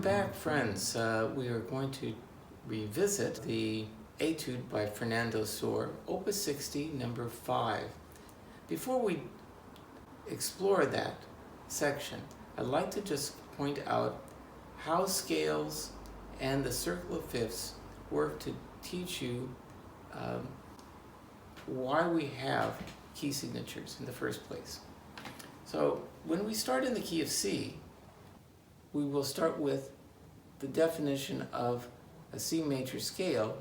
back, friends. We are going to revisit the Etude by Fernando Sor, Opus 60, number 5. Before we explore that section, I'd like to just point out how scales and the circle of fifths work to teach you why we have key signatures in the first place. So when we start in the key of C, we will start with the definition of a C major scale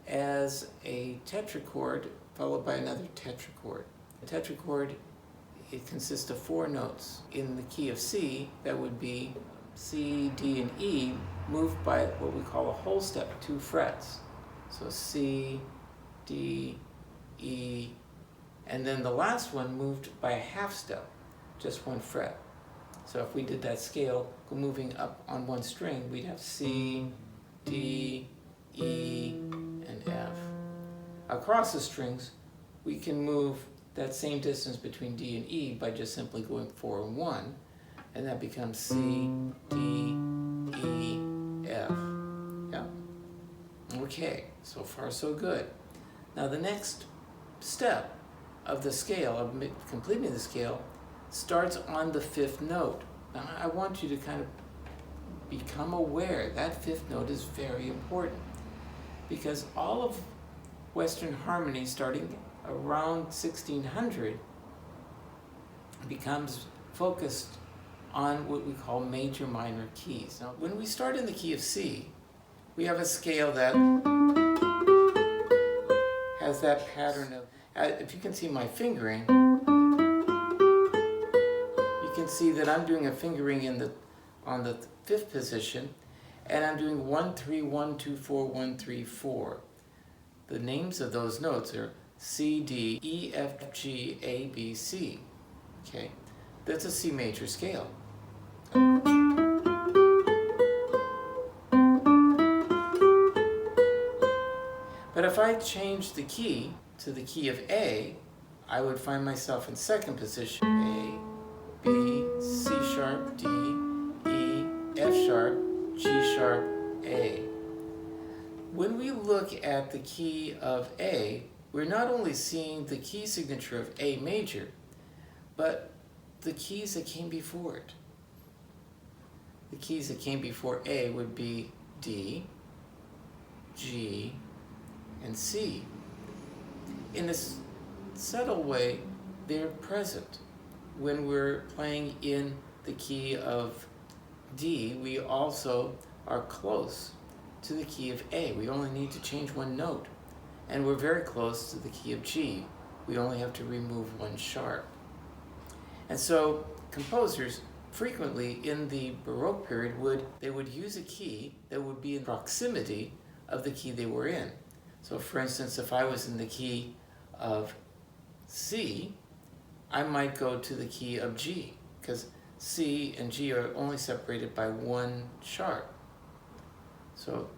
as a tetrachord followed by another tetrachord. A tetrachord, it consists of 4 notes. In the key of C, that would be C, D, and E, moved by what we call a whole step, 2 frets. So C, D, E, and then the last one moved by a half step, just 1 fret. So if we did that scale moving up on 1 string, we'd have C, D, E, and F. Across the strings, we can move that same distance between D and E by just simply going 4 and 1, and that becomes C, D, E, F. Yeah? Okay, so far so good. Now the next step of the scale, of completing the scale, starts on the 5th note. Now I want you to kind of become aware that 5th note is very important, because all of Western harmony starting around 1600 becomes focused on what we call major minor keys. Now when we start in the key of C, we have a scale that has that pattern of, if you can see my fingering, you can see that I'm doing a fingering on the 5th position, and I'm doing 1, 3, 1, 2, 4, 1, 3, 4. The names of those notes are C, D, E, F, G, A, B, C. Okay, that's a C major scale. But if I change the key to the key of A, I would find myself in 2nd position. A, B, C sharp, D, E, F sharp, G sharp, A. When we look at the key of A, we're not only seeing the key signature of A major, but the keys that came before it. The keys that came before A would be D, G, and C. In a subtle way, they're present. When we're playing in the key of D, we also are close to the key of A. We only need to change 1 note. And we're very close to the key of G. We only have to remove 1 sharp. And so composers frequently in the Baroque period would use a key that would be in proximity of the key they were in. So for instance, if I was in the key of C, I might go to the key of G, because C and G are only separated by 1 sharp. So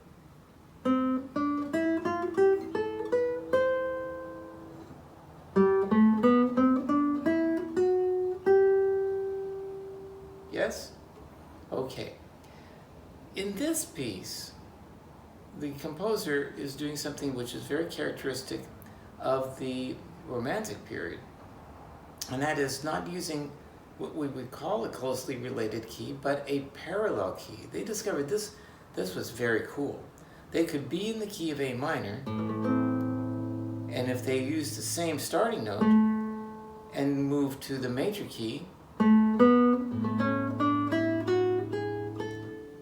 yes? Okay. In this piece, the composer is doing something which is very characteristic of the Romantic period, and that is not using what we would call a closely related key, but a parallel key. They discovered this was very cool. They could be in the key of A minor, and if they used the same starting note and moved to the major key,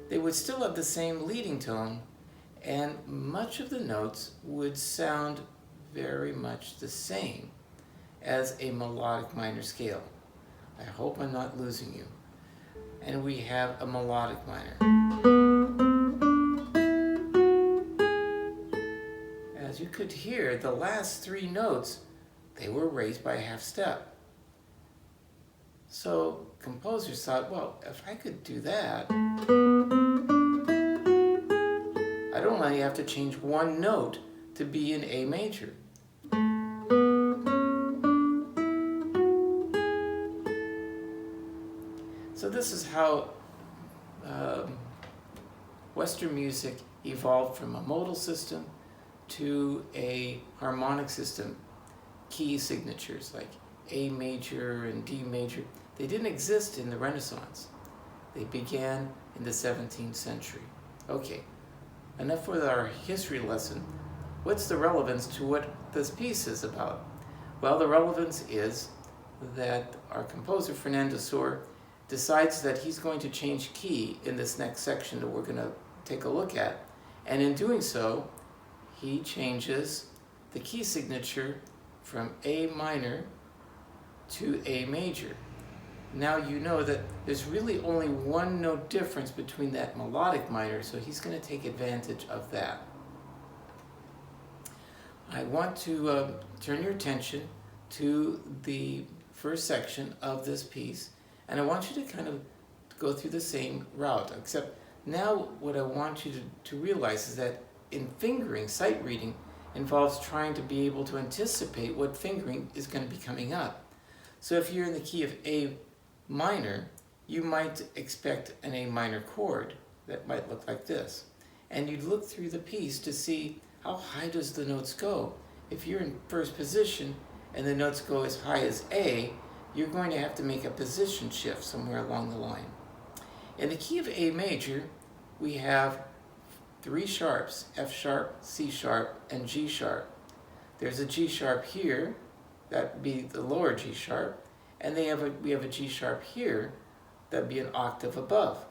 they would still have the same leading tone, and much of the notes would sound very much the same as a melodic minor scale. I hope I'm not losing you. And we have a melodic minor. As you could hear, the last 3 notes, they were raised by a half step. So composers thought, well, if I could do that, I'd only have to change 1 note to be in A major. So this is how Western music evolved from a modal system to a harmonic system, key signatures like A major and D major. They didn't exist in the Renaissance. They began in the 17th century. Okay, enough with our history lesson. What's the relevance to what this piece is about? Well, the relevance is that our composer, Fernando Sor, decides that he's going to change key in this next section that we're going to take a look at. And in doing so, he changes the key signature from A minor to A major. Now you know that there's really only one note difference between that melodic minor, so he's going to take advantage of that. I want to turn your attention to the first section of this piece, and I want you to kind of go through the same route, except now what I want you to realize is that in fingering, sight reading involves trying to be able to anticipate what fingering is going to be coming up. So if you're in the key of A minor, you might expect an A minor chord that might look like this. And you'd look through the piece to see how high does the notes go. If you're in first position and the notes go as high as A, you're going to have to make a position shift somewhere along the line. In the key of A major, we have 3 sharps, F sharp, C sharp, and G sharp. There's a G sharp here, that'd be the lower G sharp, and we have a G sharp here, that'd be an octave above.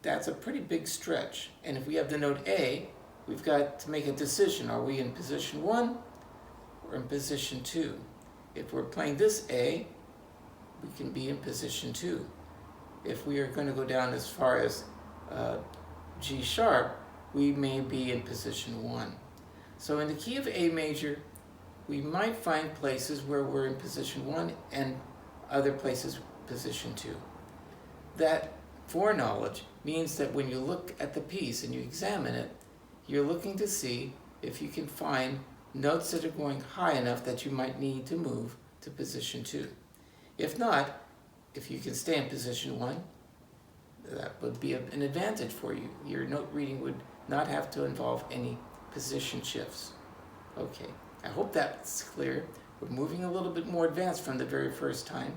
That's a pretty big stretch. And if we have the note A, we've got to make a decision. Are we in position 1 or in position 2? If we're playing this A, we can be in position 2. If we are going to go down as far as G sharp, we may be in position 1. So in the key of A major, we might find places where we're in position 1 and other places position 2. That foreknowledge means that when you look at the piece and you examine it, you're looking to see if you can find notes that are going high enough that you might need to move to position 2. If not, if you can stay in position 1, that would be an advantage for you. Your note reading would not have to involve any position shifts. Okay, I hope that's clear. We're moving a little bit more advanced from the very first time.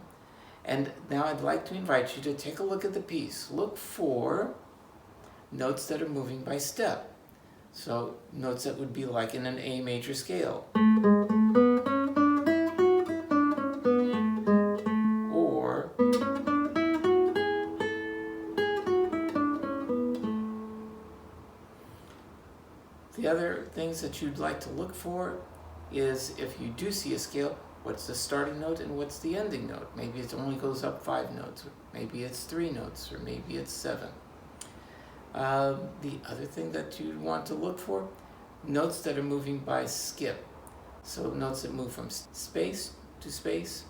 And now I'd like to invite you to take a look at the piece. Look for notes that are moving by step. So notes that would be like in an A major scale. Or the other things that you'd like to look for is if you do see a scale, what's the starting note and what's the ending note? Maybe it only goes up 5 notes, maybe it's 3 notes, or maybe it's 7. The other thing that you want to look for, notes that are moving by skip. So notes that move from space to space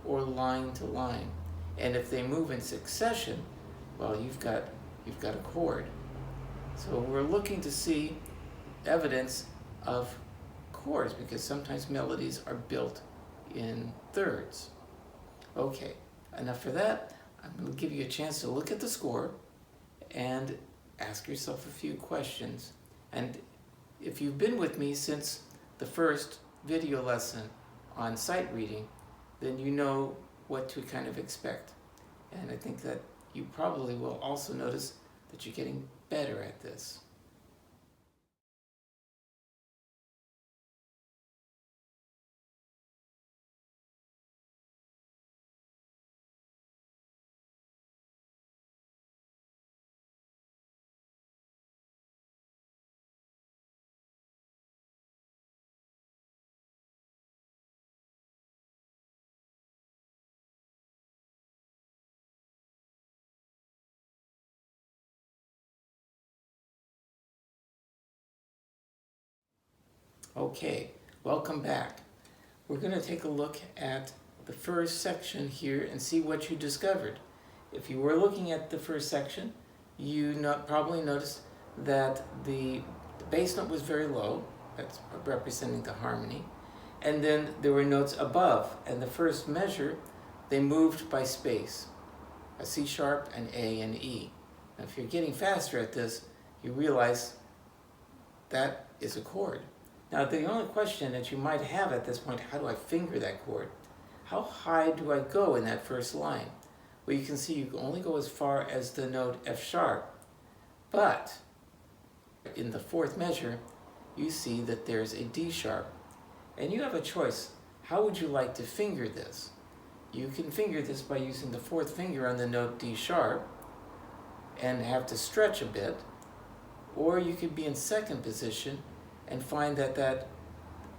or line to line. And if they move in succession, well, you've got a chord. So we're looking to see evidence of chords because sometimes melodies are built in thirds. Okay, enough for that. I'm going to give you a chance to look at the score and ask yourself a few questions. And if you've been with me since the first video lesson on sight reading, then you know what to kind of expect. And I think that you probably will also notice that you're getting better at this. Okay, welcome back. We're going to take a look at the first section here and see what you discovered. If you were looking at the first section, you probably noticed that the bass note was very low, that's representing the harmony, and then there were notes above, and the first measure, they moved by space, a C sharp, an A, and E. Now, if you're getting faster at this, you realize that is a chord. Now, the only question that you might have at this point, how do I finger that chord? How high do I go in that first line? Well, you can see you can only go as far as the note F sharp, but in the fourth measure, you see that there's a D sharp, and you have a choice. How would you like to finger this? You can finger this by using the fourth finger on the note D sharp and have to stretch a bit, or you could be in second position and find that that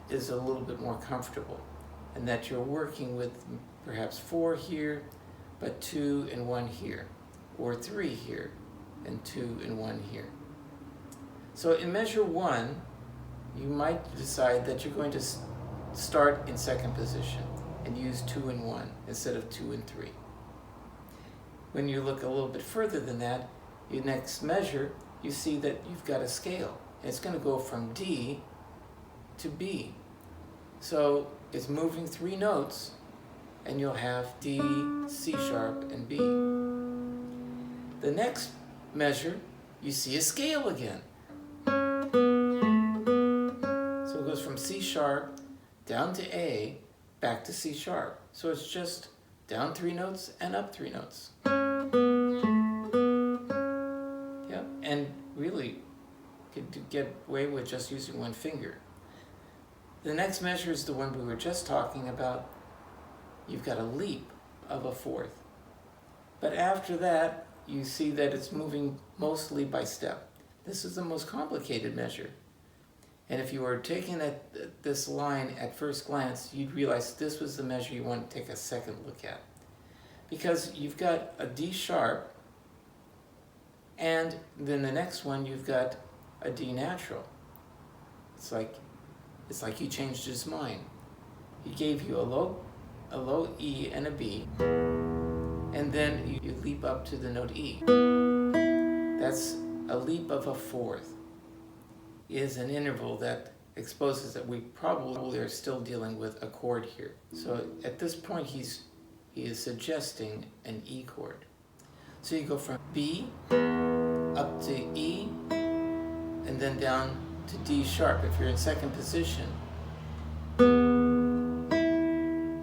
is a little bit more comfortable, and that you're working with perhaps 4 here, but 2 and 1 here, or 3 here, and 2 and 1 here. So in measure 1, you might decide that you're going to start in second position and use 2 and 1 instead of 2 and 3. When you look a little bit further than that, your next measure, you see that you've got a scale. And it's going to go from D to B. So it's moving 3 notes, and you'll have D, C sharp, and B. The next measure, you see a scale again. So it goes from C sharp down to A, back to C sharp. So it's just down 3 notes and up 3 notes. Yeah, and really could get away with just using 1 finger. The next measure is the one we were just talking about. You've got a leap of a fourth. But after that, you see that it's moving mostly by step. This is the most complicated measure. And if you were taking this line at first glance, you'd realize this was the measure you want to take a second look at. Because you've got a D sharp, and then the next one you've got a D natural. It's like he changed his mind. He gave you a low E and a B, and then you leap up to the note E. That's a leap of a fourth. Is an interval that exposes that we probably are still dealing with a chord here. So at this point, he is suggesting an E chord. So you go from B up to E, and then down to D sharp. If you're in second position,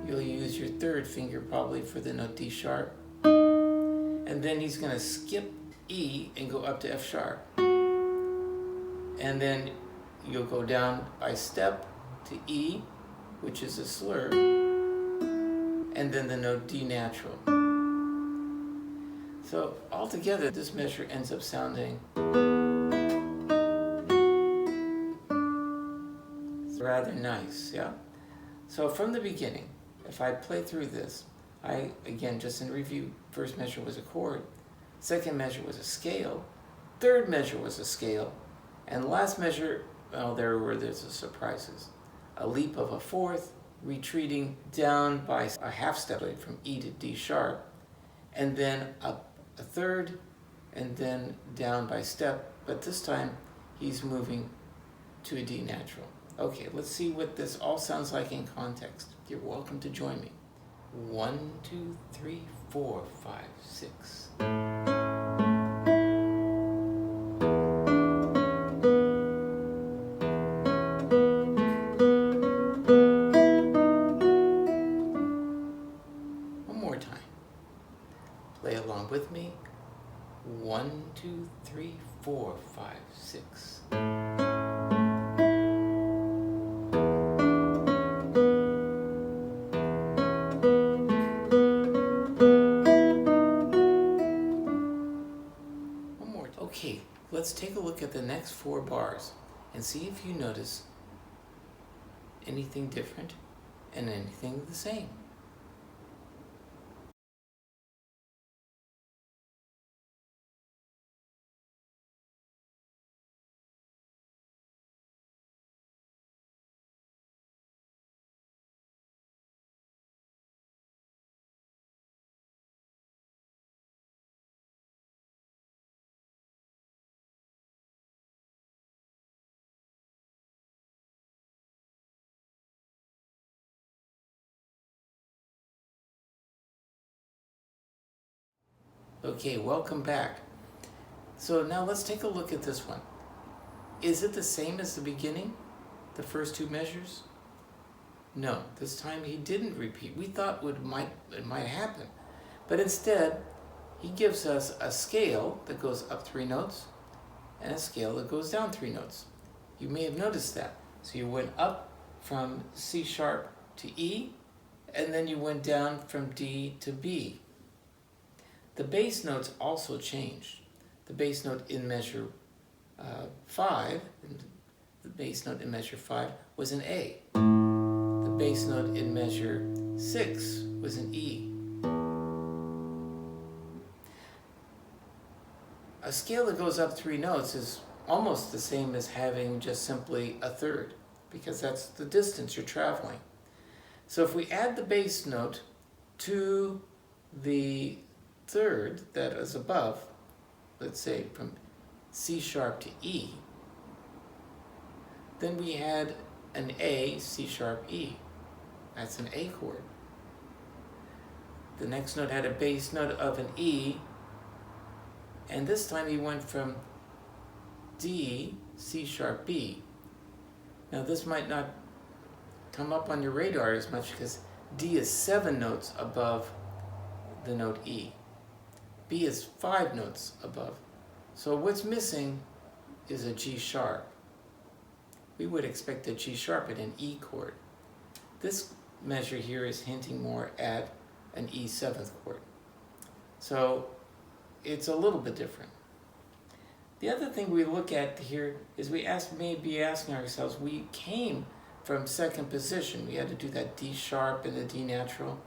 you'll use your third finger probably for the note D sharp. And then he's going to skip E and go up to F sharp. And then you'll go down by step to E, which is a slur, and then the note D natural. So altogether, this measure ends up sounding rather nice, yeah? So from the beginning, if I play through this, again, just in review, first measure was a chord, second measure was a scale, third measure was a scale, and last measure, well, there's the surprises. A leap of a fourth, retreating down by a half step from E to D sharp, and then up a third, and then down by step, but this time he's moving to a D natural. Okay, let's see what this all sounds like in context. You're welcome to join me. 1, 2, 3, 4, 5, 6. One more time. Play along with me. 1, 2, 3, 4, 5, 6. Okay, let's take a look at the next 4 bars and see if you notice anything different and anything the same. Okay, welcome back. So now let's take a look at this one. Is it the same as the beginning, the first two measures? No, this time he didn't repeat. We thought it might happen. But instead, he gives us a scale that goes up 3 notes and a scale that goes down 3 notes. You may have noticed that. So you went up from C sharp to E, and then you went down from D to B. The bass notes also changed. The bass note in measure 5, the bass note in measure 5 was an A. The bass note in measure 6 was an E. A scale that goes up 3 notes is almost the same as having just simply a third, because that's the distance you're traveling. So if we add the bass note to the third that is above, let's say from C sharp to E, then we had an A, C sharp, E. That's an A chord. The next note had a bass note of an E, and this time he went from D, C sharp, B. Now this might not come up on your radar as much because D is 7 notes above the note E. B is 5 notes above. So what's missing is a G sharp. We would expect a G sharp at an E chord. This measure here is hinting more at an E 7th chord. So it's a little bit different. The other thing we look at here is we may be asking ourselves, we came from second position. We had to do that D sharp and the D natural.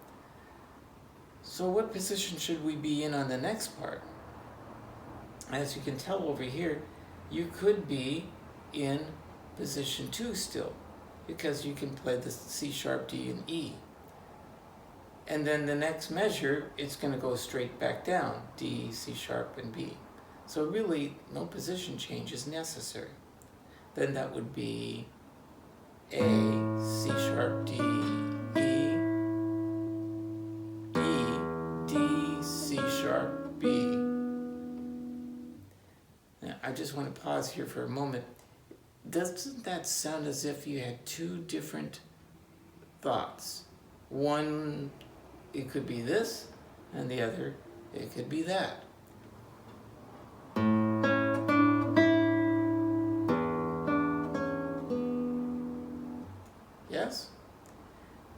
So what position should we be in on the next part? As you can tell over here, you could be in position 2 still, because you can play the C sharp, D, and E. And then the next measure, it's going to go straight back down, D, C sharp, and B. So really, no position change is necessary. Then that would be A, C sharp, D, E, E, D, C sharp, B. Now, I just want to pause here for a moment. Doesn't that sound as if you had 2 different thoughts? One, it could be this, and the other, it could be that. Yes?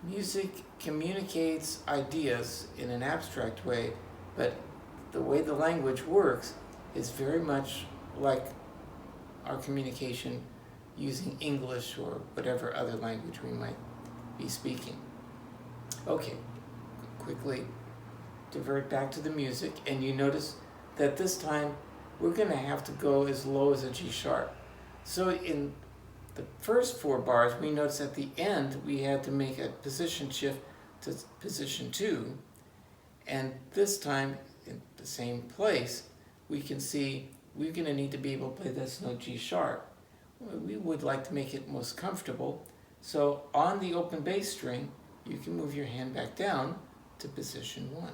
Music communicates ideas in an abstract way, but the way the language works is very much like our communication using English or whatever other language we might be speaking. Okay, quickly divert back to the music, and you notice that this time we're going to have to go as low as a G sharp. So in the first 4 bars, we notice at the end we had to make a position shift to position 2, and this time in the same place we can see we're going to need to be able to play this note G sharp. We would like to make it most comfortable, so on the open bass string you can move your hand back down to position 1.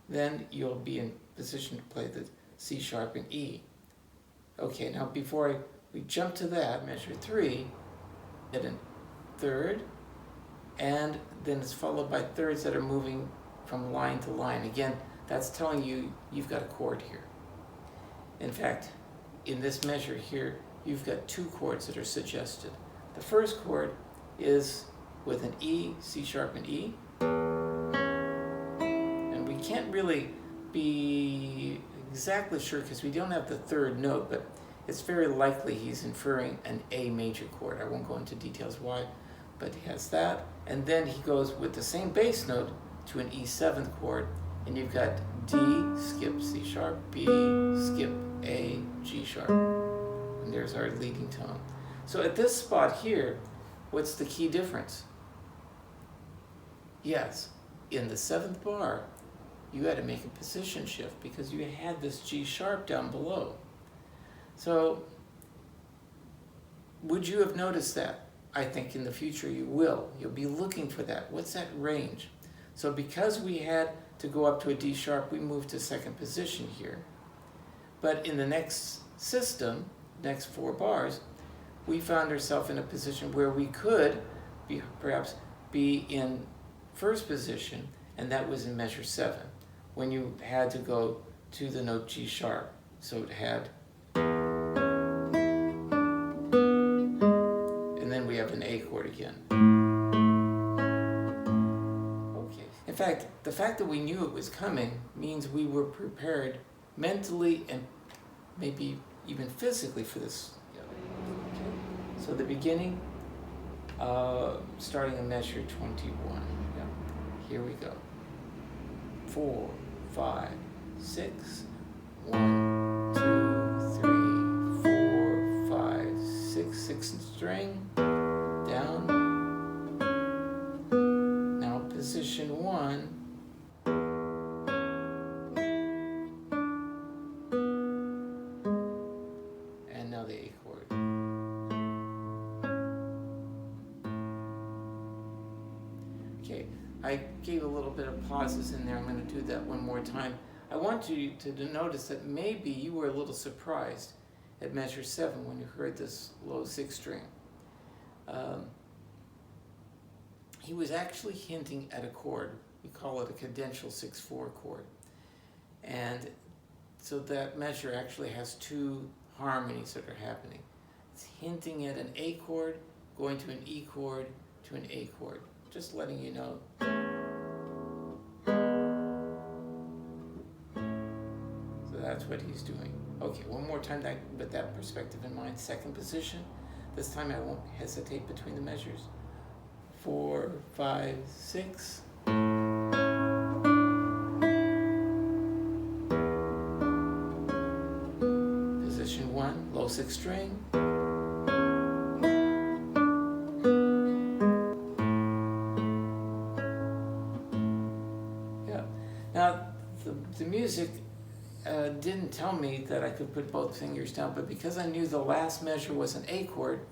Then you'll be in position to play the C sharp and E. Okay, now before we jump to that, measure 3, hit a third, and then it's followed by thirds that are moving from line to line. Again, that's telling you you've got a chord here. In fact, in this measure here, you've got 2 chords that are suggested. The first chord is with an E, C sharp, and E. And we can't really be exactly sure because we don't have the third note, but it's very likely he's inferring an A major chord. I won't go into details why, but he has that. And then he goes with the same bass note to an E 7th chord, and you've got D, skip, C sharp, B, skip, A, G sharp. And there's our leading tone. So at this spot here, what's the key difference? Yes, in the 7th bar, you had to make a position shift because you had this G sharp down below. So, would you have noticed that? I think in the future you will. You'll be looking for that. What's that range? So because we had to go up to a D sharp, we moved to 2nd position here. But in the next system, next 4 bars, we found ourselves in a position where we could perhaps be in first position, and that was in measure 7, when you had to go to the note G sharp. So it had, and then we have an A chord again. Okay. In fact, the fact that we knew it was coming means we were prepared mentally and maybe even physically for this. Okay. So the beginning, starting in measure 21. Yeah. Here we go. 4, 5, 6. 1, 2, 3, 4, 5, 6. 6th string. Down. Now position 1. And now the A chord. Okay, I gave a little bit of pauses in there. I'm going to do that one more time. I want you to notice that maybe you were a little surprised at measure 7 when you heard this low 6th string. He was actually hinting at a chord. We call it a cadential 6/4 chord. And so that measure actually has 2 harmonies that are happening. It's hinting at an A chord, going to an E chord, to an A chord. Just letting you know. So that's what he's doing. Okay, one more time with that perspective in mind. 2nd position. This time I won't hesitate between the measures. 4, 5, 6. Position 1, low 6th string. Yeah. Now, the music didn't tell me that I could put both fingers down, but because I knew the last measure was an A chord,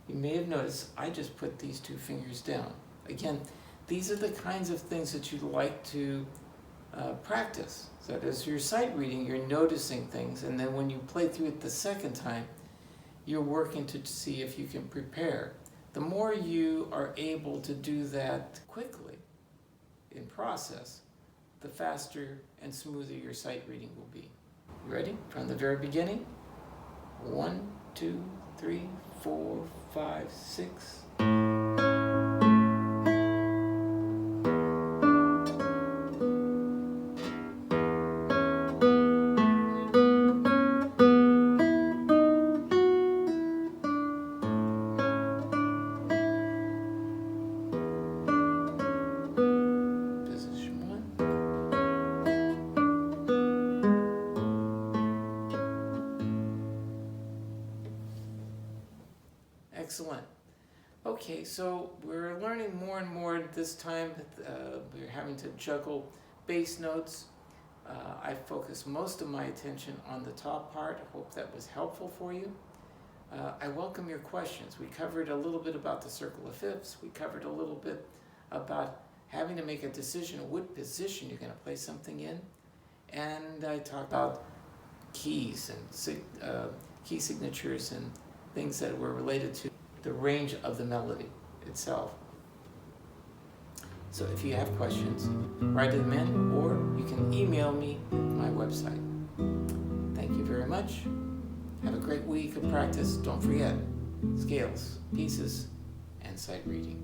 you may have noticed I just put these 2 fingers down. Again, these are the kinds of things that you'd like to practice. So as you're sight reading, you're noticing things, and then when you play through it the second time, you're working to see if you can prepare. The more you are able to do that quickly in process, the faster and smoother your sight reading will be. You ready? From the very beginning. 1, 2, 3, 4, 5, 6. Excellent. Okay, so we're learning more and more this time. We're having to juggle bass notes. I focused most of my attention on the top part. I hope that was helpful for you. I welcome your questions. We covered a little bit about the circle of fifths. We covered a little bit about having to make a decision of what position you're going to play something in. And I talked about keys and key signatures and things that were related to the range of the melody itself. So if you have questions, write them in, or you can email me at my website. Thank you very much. Have a great week of practice. Don't forget, scales, pieces, and sight reading.